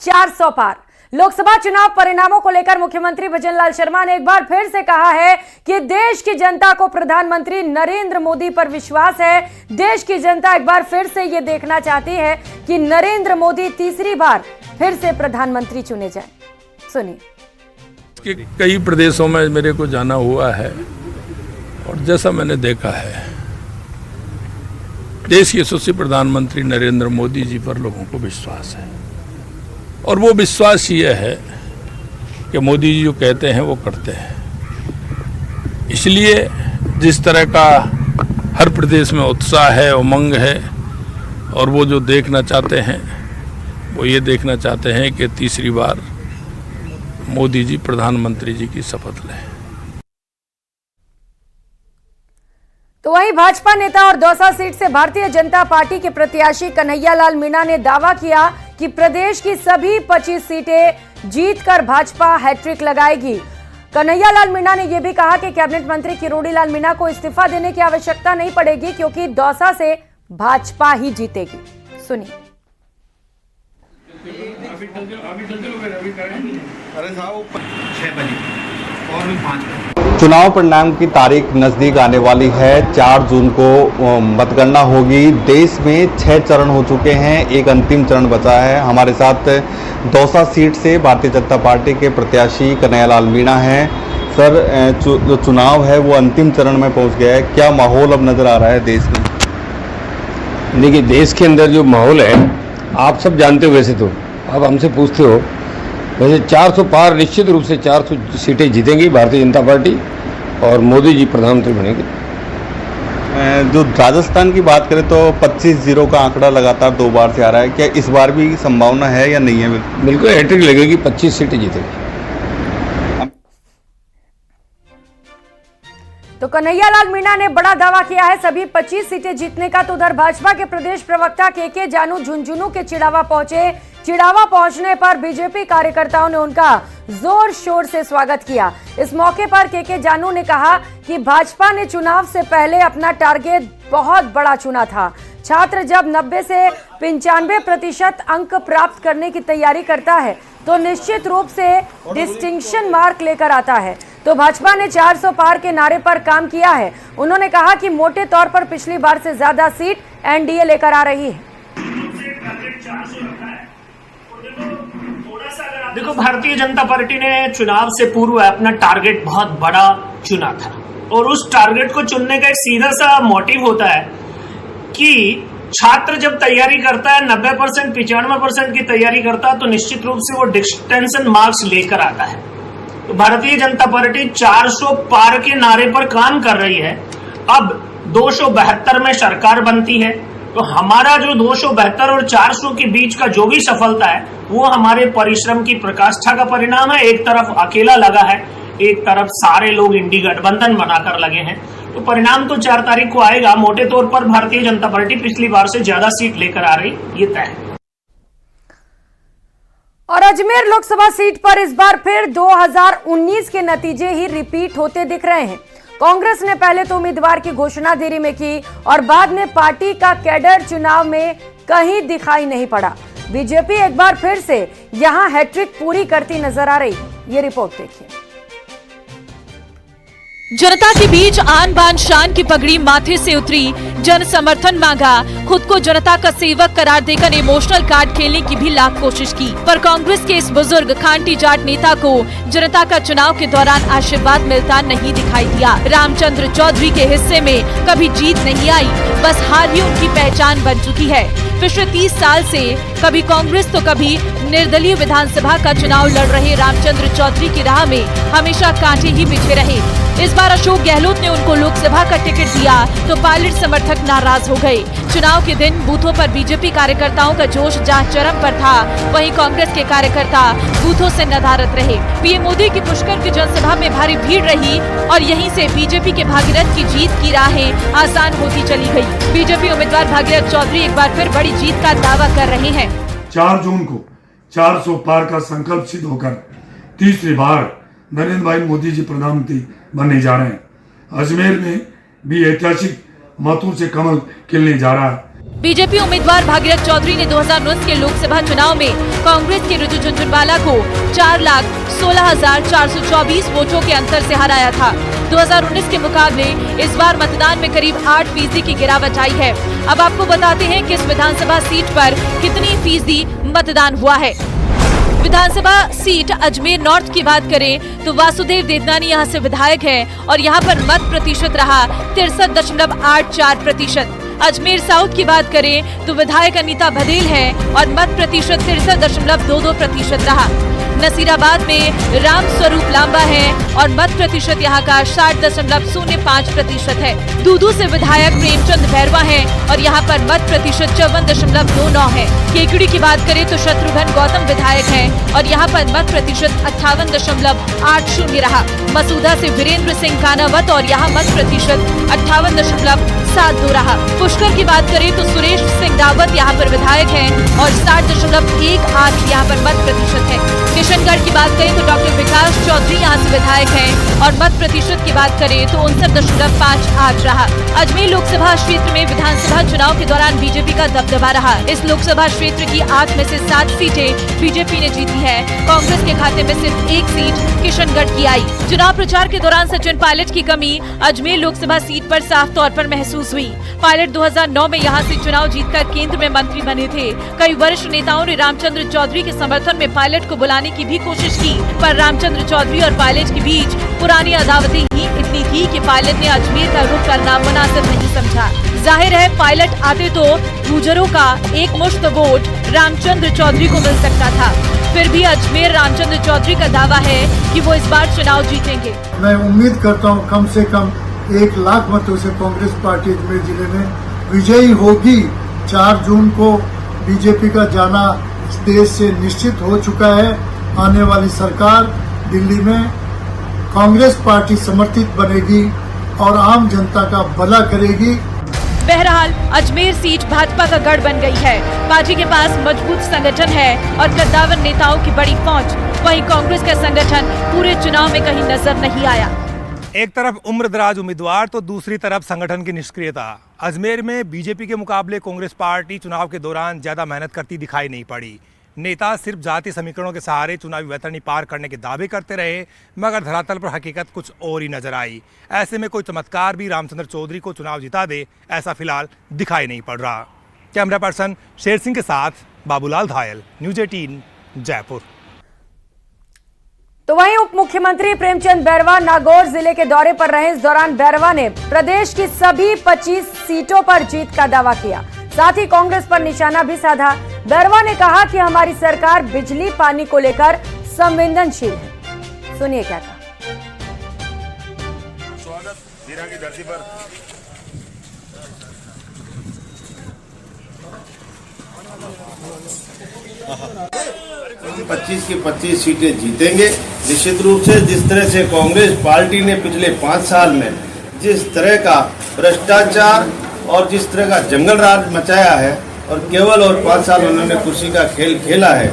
400 पार। लोकसभा चुनाव परिणामों को लेकर मुख्यमंत्री भजनलाल शर्मा ने एक बार फिर से कहा है कि देश की जनता को प्रधानमंत्री नरेंद्र मोदी पर विश्वास है। देश की जनता एक बार फिर से ये देखना चाहती है कि नरेंद्र मोदी तीसरी बार फिर से प्रधानमंत्री चुने जाएं। सुनिए। कई प्रदेशों में मेरे को जाना हुआ है और जैसा मैंने देखा है, देश के यशस्वी प्रधानमंत्री नरेंद्र मोदी जी पर लोगों को विश्वास है और वो विश्वास ये है कि मोदी जी जो कहते हैं वो करते हैं। इसलिए जिस तरह का हर प्रदेश में उत्साह है, उमंग है और वो जो देखना चाहते हैं वो ये देखना चाहते हैं कि तीसरी बार मोदी जी प्रधानमंत्री जी की शपथ लें। तो वहीं भाजपा नेता और दौसा सीट से भारतीय जनता पार्टी के प्रत्याशी कन्हैयालाल मीणा ने दावा किया कि प्रदेश की सभी 25 सीटें जीतकर भाजपा हैट्रिक लगाएगी। कन्हैयालाल मीणा ने यह भी कहा कि कैबिनेट मंत्री किरोड़ीलाल मीणा को इस्तीफा देने की आवश्यकता नहीं पड़ेगी क्योंकि दौसा से भाजपा ही जीतेगी। सुनिए। चुनाव परिणाम की तारीख नजदीक आने वाली है। 4 जून को मतगणना होगी। देश में 6 चरण हो चुके हैं, एक अंतिम चरण बचा है। हमारे साथ दौसा सीट से भारतीय जनता पार्टी के प्रत्याशी कन्हैयालाल मीणा हैं। सर, जो चुनाव है वो अंतिम चरण में पहुंच गया है, क्या माहौल अब नजर आ रहा है देश में? देखिए, देश के अंदर जो माहौल है आप सब जानते हो। वैसे तो आप हमसे पूछते हो, वैसे 400 पार निश्चित रूप से 400 सीटें जीतेंगी भारतीय जनता पार्टी और मोदी जी प्रधानमंत्री बनेंगे। जो राजस्थान की बात करें तो 25-0 का आंकड़ा लगातार 2 बार से आ रहा है, क्या इस बार भी संभावना है या नहीं है? बिल्कुल हैट्रिक लगेगी, 25 सीटें जीतेंगी। तो कन्हैयालाल मीणा ने बड़ा दावा किया है सभी 25 सीटें जीतने का। तो उधर भाजपा के प्रदेश प्रवक्ता के जानू झुंझुनू के चिड़ावा पहुंचे। चिड़ावा पहुंचने पर बीजेपी कार्यकर्ताओं ने उनका जोर शोर से स्वागत किया। इस मौके पर के जानू ने कहा कि भाजपा ने चुनाव से पहले अपना टारगेट बहुत बड़ा चुना था। छात्र जब 90 से 95% अंक प्राप्त करने की तैयारी करता है तो निश्चित रूप से डिस्टिंक्शन मार्क लेकर आता है। तो भाजपा ने 400 पार के नारे पर काम किया है। उन्होंने कहा कि मोटे तौर पर पिछली बार से ज्यादा सीट एनडीए लेकर आ रही है। देखो, भारतीय जनता पार्टी ने चुनाव से पूर्व अपना टारगेट बहुत बड़ा चुना था और उस टारगेट को चुनने का एक सीधा सा मोटिव होता है कि छात्र जब तैयारी करता है 90% 95% की तैयारी करता है तो निश्चित रूप से वो डिस्टेंशन मार्क्स लेकर आता है। तो भारतीय जनता पार्टी 400 पार के नारे पर काम कर रही है। अब 272 में सरकार बनती है तो हमारा जो 272 और 400 के बीच का जो भी सफलता है वो हमारे परिश्रम की प्रकाष्ठा का परिणाम है। एक तरफ अकेला लगा है, एक तरफ सारे लोग इंडी गठबंधन बनाकर लगे हैं। तो परिणाम तो 4 तारीख को आएगा। मोटे तौर पर भारतीय जनता पार्टी पिछली बार से ज्यादा सीट लेकर आ रही, ये तय है। और अजमेर लोकसभा सीट पर इस बार फिर 2019 के नतीजे ही रिपीट होते दिख रहे हैं। कांग्रेस ने पहले तो उम्मीदवार की घोषणा देरी में की और बाद में पार्टी का कैडर चुनाव में कहीं दिखाई नहीं पड़ा। बीजेपी एक बार फिर से यहां हैट्रिक पूरी करती नजर आ रही। ये रिपोर्ट देखिए। जनता के बीच आन बान शान की पगड़ी माथे से उतरी, जन समर्थन मांगा, खुद को जनता का सेवक करार देकर इमोशनल कार्ड खेलने की भी लाख कोशिश की, पर कांग्रेस के इस बुजुर्ग खांटी जाट नेता को जनता का चुनाव के दौरान आशीर्वाद मिलता नहीं दिखाई दिया। रामचंद्र चौधरी के हिस्से में कभी जीत नहीं आई, बस हार ही उनकी पहचान बन चुकी है। पिछले 30 साल से कभी कांग्रेस तो कभी निर्दलीय विधानसभा का चुनाव लड़ रहे रामचंद्र चौधरी की राह में हमेशा कांटे ही बिछे रहे। इस बार अशोक गहलोत ने उनको लोकसभा का टिकट दिया तो पायलट समर्थक नाराज हो गए। चुनाव के दिन बूथों पर बीजेपी कार्यकर्ताओं का जोश जहां चरम पर था, वहीं कांग्रेस के कार्यकर्ता बूथों से नदारद रहे। पीएम मोदी की पुष्कर की जनसभा में भारी भीड़ रही और यहीं से बीजेपी के भागीरथ की जीत की राहें आसान होती चली गयी। बीजेपी उम्मीदवार भागीरथ चौधरी एक बार फिर बड़ी जीत का दावा कर रहे हैं। 4 जून को 400 पार का संकल्प सिद्ध होकर तीसरी बार नरेंद्र भाई मोदी जी प्रधानमंत्री बनने जा रहे हैं। अजमेर में भी ऐतिहासिक मतों से कमल खिलने जा रहा है। बीजेपी उम्मीदवार भागीरथ चौधरी ने 2019 के लोकसभा चुनाव में कांग्रेस के रिजू झुनझुनवाला को 4,16,424 वोटों के अंतर से हराया था। 2019 के मुकाबले इस बार मतदान में करीब 8% की गिरावट आई है। अब आपको बताते हैं कि इस विधानसभा सीट पर कितनी फीसदी मतदान हुआ है। विधानसभा सीट अजमेर नॉर्थ की बात करें तो वासुदेव देवनानी यहां से विधायक हैं और यहां पर मत प्रतिशत रहा 63.84%। अजमेर साउथ की बात करें तो विधायक अनीता बघेल हैं और मत प्रतिशत 63.22% रहा। नसीराबाद में राम स्वरूप लांबा है और मत प्रतिशत यहाँ का 60.05% है। दूदू से विधायक प्रेमचंद भैरवा हैं और यहाँ पर मत प्रतिशत 54.29 है। केकड़ी की बात करें तो शत्रुघ्न गौतम विधायक हैं और यहाँ पर मत प्रतिशत 58.80 रहा। मसूदा से वीरेंद्र सिंह कानावत और यहाँ मत प्रतिशत 58.72 रहा। पुष्कर की बात करें तो सुरेश सिंह रावत यहाँ पर विधायक हैं और 60.18 यहाँ पर मत प्रतिशत है। किशनगढ़ की बात करें तो डॉक्टर विकास चौधरी यहाँ से विधायक हैं और मत प्रतिशत की बात करें तो 59.58 रहा। अजमेर लोकसभा क्षेत्र में विधानसभा चुनाव के दौरान बीजेपी का दबदबा रहा। इस लोकसभा क्षेत्र की 8 में से 7 सीटें बीजेपी ने जीती है। कांग्रेस के खाते में सिर्फ 1 सीट किशनगढ़ की आई। चुनाव प्रचार के दौरान सचिन पायलट की कमी अजमेर लोकसभा सीट पर साफ तौर पर महसूस हुई। पायलट 2009 में यहाँ से चुनाव जीतकर केंद्र में मंत्री बने थे। कई वरिष्ठ नेताओं ने रामचंद्र चौधरी के समर्थन में पायलट को बुलाने की भी कोशिश की, पर रामचंद्र चौधरी और पायलट के बीच पुरानी अदावतें ही इतनी थी कि पायलट ने अजमेर का रुख करना मुनासिब नहीं समझा। जाहिर है पायलट आते तो गुजरों का एक मुश्त वोट रामचंद्र चौधरी को मिल सकता था। फिर भी अजमेर रामचंद्र चौधरी का दावा है कि वो इस बार चुनाव जीतेंगे। मैं उम्मीद करता हूँ कम से कम 1 लाख मतों से कांग्रेस पार्टी अजमेर जिले में विजयी होगी। 4 जून को बीजेपी का जाना इस देश से निश्चित हो चुका है। आने वाली सरकार दिल्ली में कांग्रेस पार्टी समर्थित बनेगी और आम जनता का भला करेगी। बहरहाल अजमेर सीट भाजपा का गढ़ बन गई है। पार्टी के पास मजबूत संगठन है और कद्दावर नेताओं की बड़ी पहुंच। वहीं कांग्रेस का संगठन पूरे चुनाव में कहीं नजर नहीं आया। एक तरफ उम्रदराज उम्मीदवार तो दूसरी तरफ संगठन की निष्क्रियता। अजमेर में बीजेपी के मुकाबले कांग्रेस पार्टी चुनाव के दौरान ज्यादा मेहनत करती दिखाई नहीं पड़ी। नेता सिर्फ जातीय समीकरणों के सहारे चुनावी वैतरणी पार करने के दावे करते रहे, मगर धरातल पर हकीकत कुछ और ही नजर आई। ऐसे में कोई चमत्कार भी रामचंद्र चौधरी को चुनाव जिता दे, ऐसा फिलहाल दिखाई नहीं पड़ रहा। कैमरा पर्सन शेर सिंह के साथ बाबूलाल धायल, न्यूज़ 18 जयपुर। तो वहीं उप मुख्यमंत्री प्रेमचंद बैरवा नागौर जिले के दौरे पर रहे। इस दौरान बैरवा ने प्रदेश की सभी 25 सीटों पर जीत का दावा किया, साथ ही कांग्रेस पर निशाना भी साधा। बैरवा ने कहा कि हमारी सरकार बिजली पानी को लेकर संवेदनशील है। सुनिए क्या कहा। स्वागत जीरा की धरती पर। पच्चीस की 25 सीटें जीतेंगे निश्चित रूप से। जिस तरह से कांग्रेस पार्टी ने पिछले 5 साल में जिस तरह का भ्रष्टाचार और जिस तरह का जंगल राज मचाया है और केवल और 5 साल उन्होंने कुर्सी का खेल खेला है,